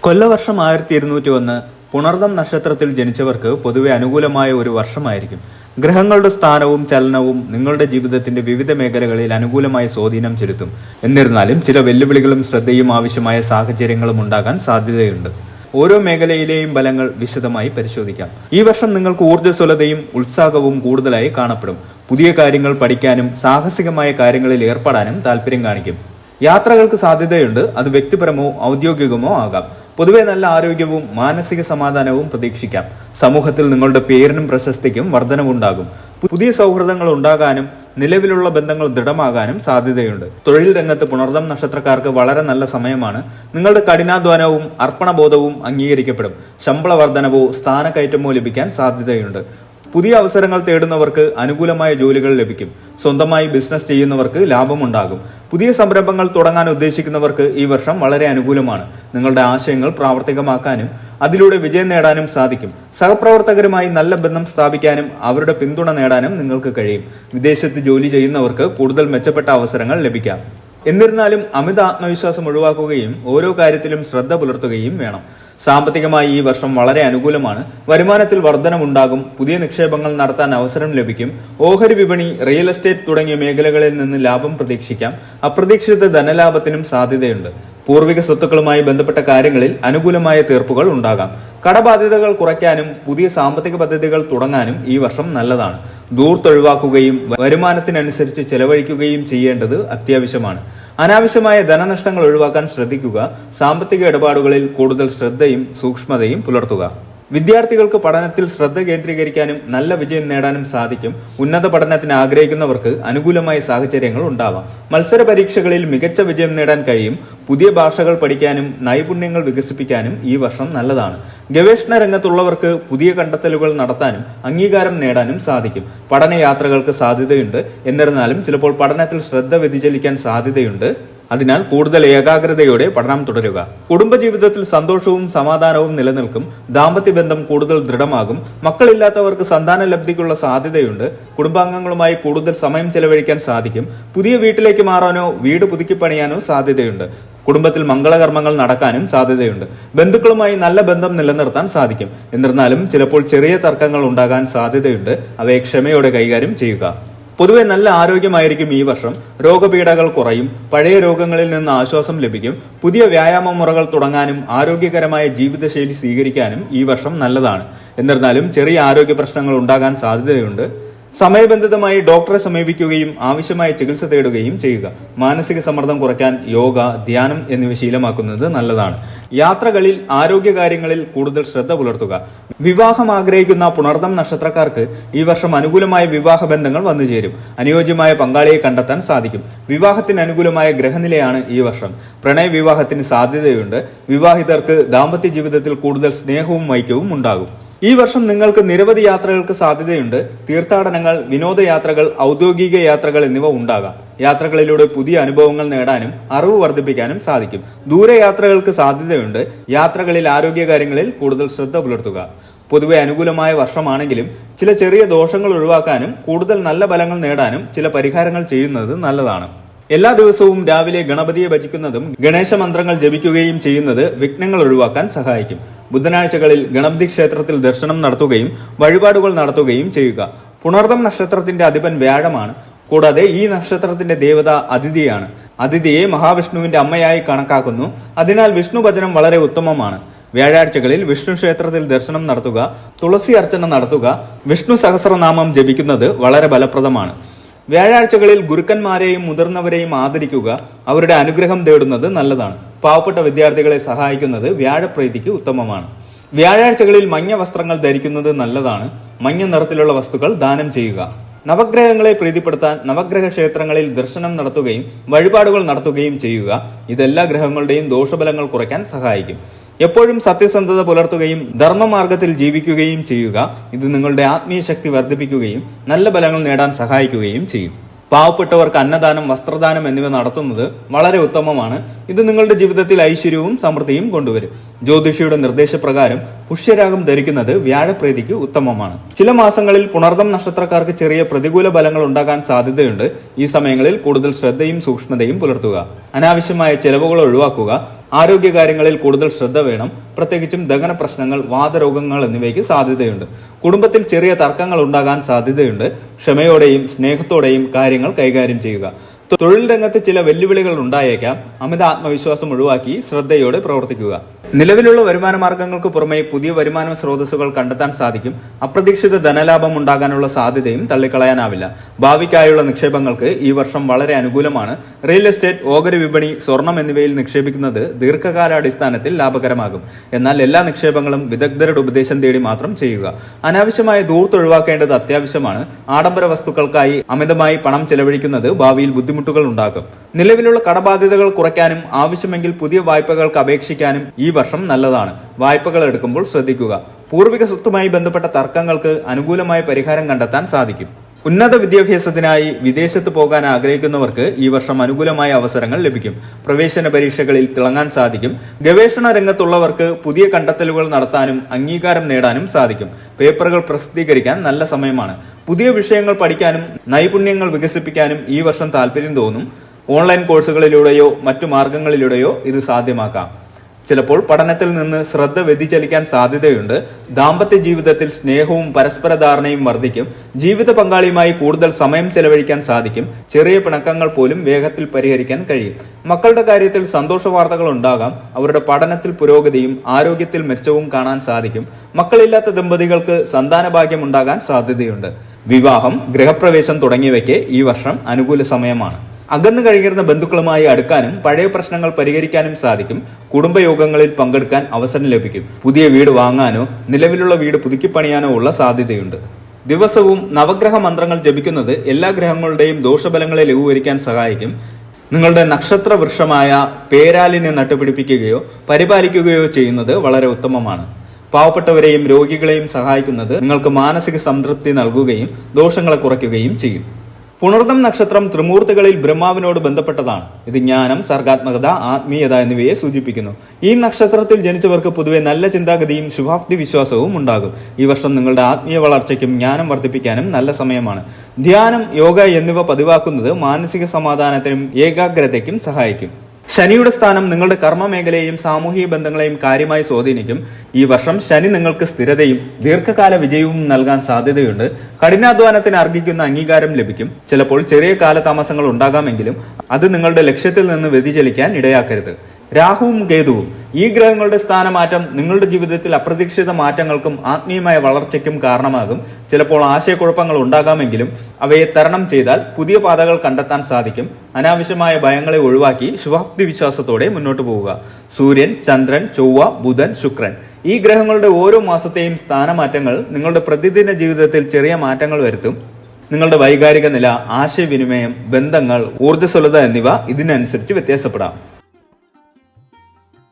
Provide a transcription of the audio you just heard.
കൊല്ലവർഷം 1201 പുണർദം നക്ഷത്രത്തിൽ ജനിച്ചവർക്ക് പൊതുവെ അനുകൂലമായ ഒരു വർഷമായിരിക്കും. ഗ്രഹങ്ങളുടെ സ്ഥാനവും ചലനവും നിങ്ങളുടെ ജീവിതത്തിന്റെ വിവിധ മേഖലകളിൽ അനുകൂലമായി സ്വാധീനം ചെലുത്തും. എന്നിരുന്നാലും ചില വെല്ലുവിളികളും ശ്രദ്ധയും ആവശ്യമായ സാഹചര്യങ്ങളും ഉണ്ടാകാൻ സാധ്യതയുണ്ട്. ഓരോ മേഖലയിലെയും ഫലങ്ങൾ വിശദമായി പരിശോധിക്കാം. ഈ വർഷം നിങ്ങൾക്ക് ഊർജ്ജസ്വലതയും ഉത്സാഹവും കൂടുതലായി കാണപ്പെടും. പുതിയ കാര്യങ്ങൾ പഠിക്കാനും സാഹസികമായ കാര്യങ്ങളിൽ ഏർപ്പെടാനും താല്പര്യം കാണിക്കും. യാത്രകൾക്ക് സാധ്യതയുണ്ട്. അത് വ്യക്തിപരമോ ഔദ്യോഗികമോ ആകാം. പൊതുവെ നല്ല ആരോഗ്യവും മാനസിക സമാധാനവും പ്രതീക്ഷിക്കാം. സമൂഹത്തിൽ നിങ്ങളുടെ പേരിനും പ്രശസ്തിക്കും വർധനവുണ്ടാകും. പുതിയ സൗഹൃദങ്ങൾ ഉണ്ടാകാനും നിലവിലുള്ള ബന്ധങ്ങൾ ദൃഢമാകാനും സാധ്യതയുണ്ട്. തൊഴിൽ രംഗത്ത് പുണർദം നക്ഷത്രക്കാർക്ക് വളരെ നല്ല സമയമാണ്. നിങ്ങളുടെ കഠിനാധ്വാനവും അർപ്പണബോധവും അംഗീകരിക്കപ്പെടും. ശമ്പള വർധനവോ സ്ഥാനക്കയറ്റമോ ലഭിക്കാൻ സാധ്യതയുണ്ട്. പുതിയ അവസരങ്ങൾ തേടുന്നവർക്ക് അനുകൂലമായ ജോലികൾ ലഭിക്കും. സ്വന്തമായി ബിസിനസ് ചെയ്യുന്നവർക്ക് ലാഭമുണ്ടാകും. പുതിയ സംരംഭങ്ങൾ തുടങ്ങാൻ ഉദ്ദേശിക്കുന്നവർക്ക് ഈ വർഷം വളരെ അനുകൂലമാണ്. നിങ്ങളുടെ ആശയങ്ങൾ പ്രാവർത്തികമാക്കാനും അതിലൂടെ വിജയം നേടാനും സാധിക്കും. സഹപ്രവർത്തകരുമായി നല്ല ബന്ധം സ്ഥാപിക്കാനും അവരുടെ പിന്തുണ നേടാനും നിങ്ങൾക്ക് കഴിയും. വിദേശത്ത് ജോലി ചെയ്യുന്നവർക്ക് കൂടുതൽ മെച്ചപ്പെട്ട അവസരങ്ങൾ ലഭിക്കാം. എന്നിരുന്നാലും അമിത ആത്മവിശ്വാസം ഒഴിവാക്കുകയും ഓരോ കാര്യത്തിലും ശ്രദ്ധ പുലർത്തുകയും വേണം. സാമ്പത്തികമായി ഈ വർഷം വളരെ അനുകൂലമാണ്. വരുമാനത്തിൽ വർധനമുണ്ടാകും. പുതിയ നിക്ഷേപങ്ങൾ നടത്താൻ അവസരം ലഭിക്കും. ഓഹരി വിപണി, റിയൽ എസ്റ്റേറ്റ് തുടങ്ങിയ മേഖലകളിൽ നിന്ന് ലാഭം പ്രതീക്ഷിക്കാം. അപ്രതീക്ഷിത ധനലാഭത്തിനും സാധ്യതയുണ്ട്. പൂർവിക സ്വത്തുക്കളുമായി ബന്ധപ്പെട്ട കാര്യങ്ങളിൽ അനുകൂലമായ തീർപ്പുകൾ ഉണ്ടാകാം. കടബാധ്യതകൾ കുറയ്ക്കാനും പുതിയ സാമ്പത്തിക പദ്ധതികൾ തുടങ്ങാനും ഈ വർഷം നല്ലതാണ്. ദൂർത്തൊഴിവാക്കുകയും വരുമാനത്തിനനുസരിച്ച് ചെലവഴിക്കുകയും ചെയ്യേണ്ടത് അത്യാവശ്യമാണ്. അനാവശ്യമായ ധനനഷ്ടങ്ങൾ ഒഴിവാക്കാൻ ശ്രദ്ധിക്കുക. സാമ്പത്തിക ഇടപാടുകളിൽ കൂടുതൽ ശ്രദ്ധയും സൂക്ഷ്മതയും പുലർത്തുക. വിദ്യാർത്ഥികൾക്ക് പഠനത്തിൽ ശ്രദ്ധ കേന്ദ്രീകരിക്കാനും നല്ല വിജയം നേടാനും സാധിക്കും. ഉന്നത പഠനത്തിന് ആഗ്രഹിക്കുന്നവർക്ക് അനുകൂലമായ സാഹചര്യങ്ങൾ ഉണ്ടാവാം. മത്സര പരീക്ഷകളിൽ മികച്ച വിജയം നേടാൻ കഴിയും. പുതിയ ഭാഷകൾ പഠിക്കാനും നൈപുണ്യങ്ങൾ വികസിപ്പിക്കാനും ഈ വർഷം നല്ലതാണ്. ഗവേഷണ രംഗത്തുള്ളവർക്ക് പുതിയ കണ്ടെത്തലുകൾ നടത്താനും അംഗീകാരം നേടാനും സാധിക്കും. പഠനയാത്രകൾക്ക് സാധ്യതയുണ്ട്. എന്നിരുന്നാലും ചിലപ്പോൾ പഠനത്തിൽ ശ്രദ്ധ വ്യതിചലിക്കാൻ സാധ്യതയുണ്ട്. അതിനാൽ കൂടുതൽ ഏകാഗ്രതയോടെ പഠനം തുടരുക. കുടുംബജീവിതത്തിൽ സന്തോഷവും സമാധാനവും നിലനിൽക്കും. ദാമ്പത്യബന്ധം കൂടുതൽ ദൃഢമാകും. മക്കളില്ലാത്തവർക്ക് സന്താന ലബ്ധിക്കുള്ള സാധ്യതയുണ്ട്. കുടുംബാംഗങ്ങളുമായി കൂടുതൽ സമയം ചെലവഴിക്കാൻ സാധിക്കും. പുതിയ വീട്ടിലേക്ക് മാറാനോ വീട് പുതുക്കി പണിയാനോ സാധ്യതയുണ്ട്. കുടുംബത്തിൽ മംഗളകർമ്മങ്ങൾ നടക്കാനും സാധ്യതയുണ്ട്. ബന്ധുക്കളുമായി നല്ല ബന്ധം നിലനിർത്താൻ സാധിക്കും. എന്നിരുന്നാലും ചിലപ്പോൾ ചെറിയ തർക്കങ്ങൾ ഉണ്ടാകാൻ സാധ്യതയുണ്ട്. അവയെ ക്ഷമയോടെ കൈകാര്യം ചെയ്യുക. പൊതുവെ നല്ല ആരോഗ്യമായിരിക്കും ഈ വർഷം. രോഗപീഠകൾ കുറയും. പഴയ രോഗങ്ങളിൽ നിന്ന് ആശ്വാസം ലഭിക്കും. പുതിയ വ്യായാമ മുറകൾ തുടങ്ങാനും ആരോഗ്യകരമായ ജീവിതശൈലി സ്വീകരിക്കാനും ഈ വർഷം നല്ലതാണ്. എന്നിരുന്നാലും ചെറിയ ആരോഗ്യ പ്രശ്നങ്ങൾ ഉണ്ടാകാൻ സാധ്യതയുണ്ട്. സമയബന്ധിതമായി ഡോക്ടറെ സമീപിക്കുകയും ആവശ്യമായ ചികിത്സ തേടുകയും ചെയ്യുക. മാനസിക സമ്മർദ്ദം കുറയ്ക്കാൻ യോഗ, ധ്യാനം എന്നിവ ശീലമാക്കുന്നത് നല്ലതാണ്. യാത്രകളിൽ ആരോഗ്യകാര്യങ്ങളിൽ കൂടുതൽ ശ്രദ്ധ പുലർത്തുക. വിവാഹം ആഗ്രഹിക്കുന്ന പുണർദം നക്ഷത്രക്കാർക്ക് ഈ വർഷം അനുകൂലമായ വിവാഹ ബന്ധങ്ങൾ വന്നുചേരും. അനുയോജ്യമായ പങ്കാളിയെ കണ്ടെത്താൻ സാധിക്കും. വിവാഹത്തിന് അനുകൂലമായ ഗ്രഹനിലയാണ് ഈ വർഷം. പ്രണയ വിവാഹത്തിന് സാധ്യതയുണ്ട്. വിവാഹിതർക്ക് ദാമ്പത്യ ജീവിതത്തിൽ കൂടുതൽ സ്നേഹവും ഐക്യവും ഉണ്ടാകും. ഈ വർഷം നിങ്ങൾക്ക് നിരവധി യാത്രകൾക്ക് സാധ്യതയുണ്ട്. തീർത്ഥാടനങ്ങൾ, വിനോദയാത്രകൾ, ഔദ്യോഗിക യാത്രകൾ എന്നിവ ഉണ്ടാകാം. യാത്രകളിലൂടെ പുതിയ അനുഭവങ്ങൾ നേടാനും അറിവ് വർദ്ധിപ്പിക്കാനും സാധിക്കും. ദൂരയാത്രകൾക്ക് സാധ്യതയുണ്ട്. യാത്രകളിൽ ആരോഗ്യകാര്യങ്ങളിൽ കൂടുതൽ ശ്രദ്ധ പുലർത്തുക. പൊതുവെ അനുകൂലമായ വർഷമാണെങ്കിലും ചില ചെറിയ ദോഷങ്ങൾ ഒഴിവാക്കാനും കൂടുതൽ നല്ല ഫലങ്ങൾ നേടാനും ചില പരിഹാരങ്ങൾ ചെയ്യുന്നത് നല്ലതാണ്. എല്ലാ ദിവസവും രാവിലെ ഗണപതിയെ ഭജിക്കുന്നതും ഗണേശ മന്ത്രങ്ങൾ ജപിക്കുകയും ചെയ്യുന്നത് വിഘ്നങ്ങൾ ഒഴിവാക്കാൻ സഹായിക്കും. ബുധനാഴ്ചകളിൽ ഗണപതി ക്ഷേത്രത്തിൽ ദർശനം നടത്തുകയും വഴിപാടുകൾ നടത്തുകയും ചെയ്യുക. പുണർദം നക്ഷത്രത്തിന്റെ അധിപൻ വ്യാഴമാണ്. കൂടാതെ ഈ നക്ഷത്രത്തിന്റെ ദേവത അതിഥിയാണ്. അതിഥിയെ മഹാവിഷ്ണുവിന്റെ അമ്മയായി കണക്കാക്കുന്നു. അതിനാൽ വിഷ്ണു ഭജനം വളരെ ഉത്തമമാണ്. വ്യാഴാഴ്ചകളിൽ വിഷ്ണു ക്ഷേത്രത്തിൽ ദർശനം നടത്തുക, തുളസി അർച്ചന നടത്തുക, വിഷ്ണു സഹസ്രനാമം ജപിക്കുന്നത് വളരെ ഫലപ്രദമാണ്. വ്യാഴാഴ്ചകളിൽ ഗുരുക്കന്മാരെയും മുതിർന്നവരെയും ആദരിക്കുക. അവരുടെ അനുഗ്രഹം തേടുന്നത് നല്ലതാണ്. പാവപ്പെട്ട വിദ്യാർത്ഥികളെ സഹായിക്കുന്നത് വ്യാഴപ്രീതിക്ക് ഉത്തമമാണ്. വ്യാഴാഴ്ചകളിൽ മഞ്ഞ വസ്ത്രങ്ങൾ ധരിക്കുന്നത് നല്ലതാണ്. മഞ്ഞ നിറത്തിലുള്ള വസ്തുക്കൾ ദാനം ചെയ്യുക. നവഗ്രഹങ്ങളെ പ്രീതിപ്പെടുത്താൻ നവഗ്രഹ ക്ഷേത്രങ്ങളിൽ ദർശനം നടത്തുകയും വഴിപാടുകൾ നടത്തുകയും ചെയ്യുക. ഇതെല്ലാ ഗ്രഹങ്ങളുടെയും ദോഷഫലങ്ങൾ കുറയ്ക്കാൻ സഹായിക്കും. എപ്പോഴും സത്യസന്ധത പുലർത്തുകയും ധർമ്മമാർഗത്തിൽ ജീവിക്കുകയും ചെയ്യുക. ഇത് നിങ്ങളുടെ ആത്മീയ ശക്തി വർദ്ധിപ്പിക്കുകയും നല്ല ഫലങ്ങൾ നേടാൻ സഹായിക്കുകയും ചെയ്യും. പാവപ്പെട്ടവർക്ക് അന്നദാനം, വസ്ത്രദാനം എന്നിവ നടത്തുന്നത് വളരെ ഉത്തമമാണ്. ഇത് നിങ്ങളുടെ ജീവിതത്തിൽ ഐശ്വര്യവും സമൃദ്ധിയും കൊണ്ടുവരും. ജ്യോതിഷിയുടെ നിർദ്ദേശപ്രകാരം പുഷ്യരാഗം ധരിക്കുന്നത് വ്യാഴപ്രീതിക്ക് ഉത്തമമാണ്. ചില മാസങ്ങളിൽ പുണർദം നക്ഷത്രക്കാർക്ക് ചെറിയ പ്രതികൂല ഫലങ്ങൾ ഉണ്ടാകാൻ സാധ്യതയുണ്ട്. ഈ സമയങ്ങളിൽ കൂടുതൽ ശ്രദ്ധയും സൂക്ഷ്മതയും പുലർത്തുക. അനാവശ്യമായ ചെലവുകൾ ഒഴിവാക്കുക. ആരോഗ്യകാര്യങ്ങളിൽ കൂടുതൽ ശ്രദ്ധ വേണം. പ്രത്യേകിച്ചും ദഹന പ്രശ്നങ്ങൾ, വാതരോഗങ്ങൾ എന്നിവയ്ക്ക് സാധ്യതയുണ്ട്. കുടുംബത്തിൽ ചെറിയ തർക്കങ്ങൾ ഉണ്ടാകാൻ സാധ്യതയുണ്ട്. ക്ഷമയോടെയും സ്നേഹത്തോടെയും കാര്യങ്ങൾ കൈകാര്യം ചെയ്യുക. തൊഴിൽ രംഗത്ത് ചില വെല്ലുവിളികൾ ഉണ്ടായേക്കാം. അമിത ആത്മവിശ്വാസം ഒഴിവാക്കി ശ്രദ്ധയോടെ പ്രവർത്തിക്കുക. നിലവിലുള്ള വരുമാന മാർഗങ്ങൾക്ക് പുറമെ പുതിയ വരുമാന സ്രോതസ്സുകൾ കണ്ടെത്താൻ സാധിക്കും. അപ്രതീക്ഷിത ധനലാഭം ഉണ്ടാകാനുള്ള സാധ്യതയും തള്ളിക്കളയാനാവില്ല. ഭാവിക്കായുള്ള നിക്ഷേപങ്ങൾക്ക് ഈ വർഷം വളരെ അനുകൂലമാണ്. റിയൽ എസ്റ്റേറ്റ്, ഓഹരി വിപണി, സ്വർണം എന്നിവയിൽ നിക്ഷേപിക്കുന്നത് ദീർഘകാലാടിസ്ഥാനത്തിൽ ലാഭകരമാകും. എന്നാൽ എല്ലാ നിക്ഷേപങ്ങളും വിദഗ്ധരുടെ ഉപദേശം തേടി മാത്രം ചെയ്യുക. അനാവശ്യമായ ധൂർത്ത് ഒഴിവാക്കേണ്ടത് അത്യാവശ്യമാണ്. ആഡംബര വസ്തുക്കൾക്കായി അമിതമായി പണം ചെലവഴിക്കുന്നത് ഭാവിയിൽ ബുദ്ധിമുട്ടുകൾ ഉണ്ടാക്കും. നിലവിലുള്ള കടബാധ്യതകൾ കുറയ്ക്കാനും ആവശ്യമെങ്കിൽ പുതിയ വായ്പകൾക്ക് അപേക്ഷിക്കാനും ഈ വർഷം നല്ലതാണ്. വായ്പകൾ എടുക്കുമ്പോൾ ശ്രദ്ധിക്കുക. പൂർവിക സ്വത്തുമായി ബന്ധപ്പെട്ട തർക്കങ്ങൾക്ക് അനുകൂലമായ പരിഹാരം കണ്ടെത്താൻ സാധിക്കും. ഉന്നത വിദ്യാഭ്യാസത്തിനായി വിദേശത്ത് പോകാൻ ആഗ്രഹിക്കുന്നവർക്ക് ഈ വർഷം അനുകൂലമായ അവസരങ്ങൾ ലഭിക്കും. പ്രവേശന പരീക്ഷകളിൽ തിളങ്ങാൻ സാധിക്കും. ഗവേഷണ രംഗത്തുള്ളവർക്ക് പുതിയ കണ്ടെത്തലുകൾ നടത്താനും അംഗീകാരം നേടാനും സാധിക്കും. പേപ്പറുകൾ പ്രസിദ്ധീകരിക്കാൻ നല്ല സമയമാണ്. പുതിയ വിഷയങ്ങൾ പഠിക്കാനും നൈപുണ്യങ്ങൾ വികസിപ്പിക്കാനും ഈ വർഷം താല്പര്യം തോന്നും. ഓൺലൈൻ കോഴ്സുകളിലൂടെയോ മറ്റു മാർഗങ്ങളിലൂടെയോ ഇത് സാധ്യമാക്കാം. ചിലപ്പോൾ പഠനത്തിൽ നിന്ന് ശ്രദ്ധ വ്യതിചലിക്കാൻ സാധ്യതയുണ്ട്. ദാമ്പത്യ ജീവിതത്തിൽ സ്നേഹവും പരസ്പര ധാരണയും വർദ്ധിക്കും. ജീവിത പങ്കാളിയുമായി കൂടുതൽ സമയം ചെലവഴിക്കാൻ സാധിക്കും. ചെറിയ പിണക്കങ്ങൾ പോലും വേഗത്തിൽ പരിഹരിക്കാൻ കഴിയും. മക്കളുടെ കാര്യത്തിൽ സന്തോഷ വാർത്തകൾ ഉണ്ടാകാം. അവരുടെ പഠനത്തിൽ പുരോഗതിയും ആരോഗ്യത്തിൽ മെച്ചവും കാണാൻ സാധിക്കും. മക്കളില്ലാത്ത ദമ്പതികൾക്ക് സന്താന ഭാഗ്യം ഉണ്ടാകാൻ സാധ്യതയുണ്ട്. വിവാഹം, ഗൃഹപ്രവേശം തുടങ്ങിയവയ്ക്ക് ഈ വർഷം അനുകൂല സമയമാണ്. അകന്നു കഴിഞ്ഞിരുന്ന ബന്ധുക്കളുമായി അടുക്കാനും പഴയ പ്രശ്നങ്ങൾ പരിഹരിക്കാനും സാധിക്കും. കുടുംബയോഗങ്ങളിൽ പങ്കെടുക്കാൻ അവസരം ലഭിക്കും. പുതിയ വീട് വാങ്ങാനോ നിലവിലുള്ള വീട് പുതുക്കിപ്പണിയാനോ ഉള്ള സാധ്യതയുണ്ട്. ദിവസവും നവഗ്രഹ മന്ത്രങ്ങൾ ജപിക്കുന്നത് എല്ലാ ഗ്രഹങ്ങളുടെയും ദോഷഫലങ്ങളെ ലഘൂകരിക്കാൻ സഹായിക്കും. നിങ്ങളുടെ നക്ഷത്ര വൃക്ഷമായ പേരാലിനെ നട്ടുപിടിപ്പിക്കുകയോ പരിപാലിക്കുകയോ ചെയ്യുന്നത് വളരെ ഉത്തമമാണ്. പാവപ്പെട്ടവരെയും രോഗികളെയും സഹായിക്കുന്നത് നിങ്ങൾക്ക് മാനസിക സംതൃപ്തി നൽകുകയും ദോഷങ്ങളെ കുറയ്ക്കുകയും ചെയ്യും. പുണർദം നക്ഷത്രം ത്രിമൂർത്തികളിൽ ബ്രഹ്മാവിനോട് ബന്ധപ്പെട്ടതാണ്. ഇത് ജ്ഞാനം, സർഗാത്മകത, ആത്മീയത എന്നിവയെ സൂചിപ്പിക്കുന്നു. ഈ നക്ഷത്രത്തിൽ ജനിച്ചവർക്ക് പൊതുവെ നല്ല ചിന്താഗതിയും ശുഭാപ്തി വിശ്വാസവും ഉണ്ടാകും. ഈ വർഷം നിങ്ങളുടെ ആത്മീയ വളർച്ചയ്ക്കും ജ്ഞാനം വർദ്ധിപ്പിക്കാനും നല്ല സമയമാണ്. ധ്യാനം, യോഗ എന്നിവ പതിവാക്കുന്നത് മാനസിക സമാധാനത്തിനും ഏകാഗ്രതയ്ക്കും സഹായിക്കും. ശനിയുടെ സ്ഥാനം നിങ്ങളുടെ കർമ്മ മേഖലയെയും സാമൂഹിക ബന്ധങ്ങളെയും കാര്യമായി സ്വാധീനിക്കും. ഈ വർഷം ശനി നിങ്ങൾക്ക് സ്ഥിരതയും ദീർഘകാല വിജയവും നൽകാൻ സാധ്യതയുണ്ട്. കഠിനാധ്വാനത്തിന് അർഹിക്കുന്ന അംഗീകാരം ലഭിക്കും. ചിലപ്പോൾ ചെറിയ കാലതാമസങ്ങൾ ഉണ്ടാകാമെങ്കിലും അത് നിങ്ങളുടെ ലക്ഷ്യത്തിൽ നിന്ന് വ്യതിചലിക്കാൻ ഇടയാക്കരുത്. രാഹുവും കേതുവും ഈ ഗ്രഹങ്ങളുടെ സ്ഥാനമാറ്റം നിങ്ങളുടെ ജീവിതത്തിൽ അപ്രതീക്ഷിത മാറ്റങ്ങൾക്കും ആത്മീയമായ വളർച്ചയ്ക്കും കാരണമാകും. ചിലപ്പോൾ ആശയക്കുഴപ്പങ്ങൾ ഉണ്ടാകാമെങ്കിലും അവയെ തരണം ചെയ്താൽ പുതിയ പാതകൾ കണ്ടെത്താൻ സാധിക്കും. അനാവശ്യമായ ഭയങ്ങളെ ഒഴിവാക്കി ശുഭാപ്തി വിശ്വാസത്തോടെ മുന്നോട്ട് പോവുക. സൂര്യൻ, ചന്ദ്രൻ, ചൊവ്വ, ബുധൻ, ശുക്രൻ ഈ ഗ്രഹങ്ങളുടെ ഓരോ മാസത്തെയും സ്ഥാനമാറ്റങ്ങൾ നിങ്ങളുടെ പ്രതിദിന ജീവിതത്തിൽ ചെറിയ മാറ്റങ്ങൾ വരുത്തും. നിങ്ങളുടെ വൈകാരിക നില, ആശയവിനിമയം, ബന്ധങ്ങൾ, ഊർജ്ജസ്വലത എന്നിവ ഇതിനനുസരിച്ച് വ്യത്യാസപ്പെടാം.